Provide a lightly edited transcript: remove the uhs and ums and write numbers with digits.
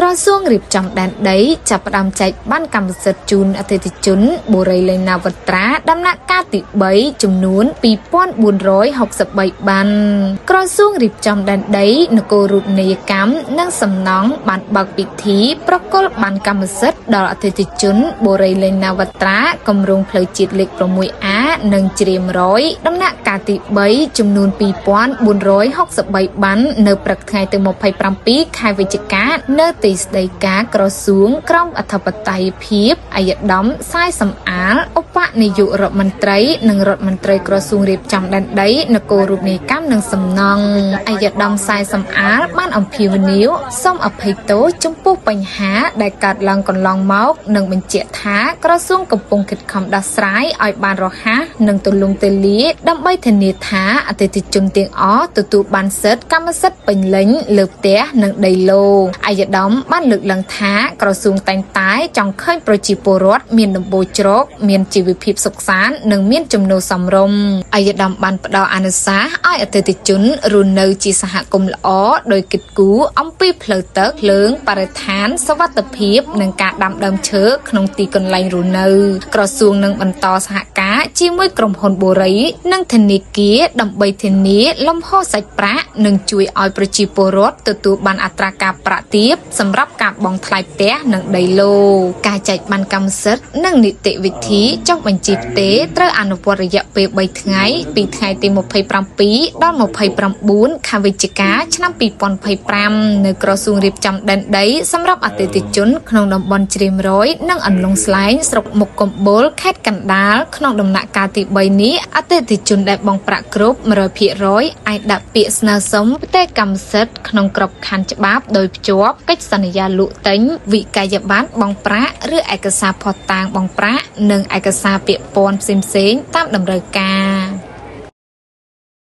ក្រសួងរៀបចំដែនដីចាប់ផ្ដើមចែកបានកម្មសិទ្ធិជូនអតិថិជនបុរីលេងណាវត្រាដំណាក់កាលទី3ចំនួន2463បានក្រសួងរៀបចំដែនដីនគររូបនីយកម្មនិងសំណង់បានបើកពិធីប្រគល់បានកម្មសិទ្ធិដល់អតិថិជនបុរីលេងណាវត្រាគម្រោងផ្លូវជាតិលេខ 6A និងជ្រាមរយដំណាក់កាលទី3ចំនួន2463បាននៅព្រឹកថ្ងៃទី27ខែវិច្ឆិកានៅទីស្តីការក្រសួងក្រមអធិបតេយ្យភាពអាយដាមសាយសំអាលឧបនាយករដ្ឋមន្ត្រីនិងរដ្ឋមន្ត្រីក្រសួងរៀបចំដែនដីនគររូបនីយកម្មនិងសំណង់អាយដាមសាយសំអាលបានអំពាវនាវសូមអភ័យទោសចំពោះបញ្ហាដែលកើតឡើងកន្លងមកនិងបញ្ជាក់ថាក្រសួងកំពុងខិតខំដោះស្រាយឲ្យបានរហ័សនិងទូលំទូលាយដើម្បីធានាថាអតិថិជនទាំងអស់ទទួលបានសិទ្ធិកម្មសិទ្ធិពេញលេញលើផ្ទះនិងដីឡូអាយដាមបានលើកឡើងថាក្រសួងតែងតែចង់ឃើញប្រជាពលរដ្ឋមានដំបូលជ្រកមានជីវភាពសុខសាន្តនិងមានចំណូលសមរម្យអាយដាមបានផ្ដល់អនុសាសន៍ឲ្យអតិថិជនរស់នៅជាសហគមន៍ល្អដោយគិតគូរអំពីផ្លូវទឹកភ្លើងបរិស្ថានសុវត្ថិភាពនិងការដាំដើមឈើក្នុងទីកន្លែងរស់នៅក្រសួងនឹងបន្តសហការជាមួយក្រុមហ៊ុនបូរីនិងធនាគារដើម្បីធានាលំហូរសាច់ប្រាក់និងជួយឲ្យប្រជាពលរដ្ឋទទួលបានអត្រាការប្រាក់ទាបសម្រាប់ការបង់ថ្លៃផ្ទះនិងដីឡូការចែកបានកម្មសិទ្ធិនិងនីតិវិធីចុះបញ្ជីផ្ទេរត្រូវអនុវត្តរយៈពេល3ថ្ងៃពីថ្ងៃទី27ដល់29ខែវិច្ឆិកាឆ្នាំ2025នៅក្រសួងរៀបចំដែនដីសម្រាប់អតិថិជនក្នុងតំបន់ជ្រាមរយនិងអន្លង់ស្លែងស្រុកមុខកំបូលខេត្តកណ្ដាលក្នុងដំណាក់កាលទី3នេះអតិថិជនដែលបង់ប្រាក់គ្រប់ 100% អាចដាក់ពាក្យស្នើសុំផ្ទេរកម្មសិទ្ធិក្នុងក្របខ័ណ្ឌច្បាប់ដោយភ្ជាប់កិច្ចសន្យាលក់ទិញវិក័យប័ណ្ណបង់ប្រាក់ឬឯកសារភស្តុតាងបង់ប្រាក់និងឯកសារពាក់ព័ន្ធផ្សេងៗតាមតម្រូវការ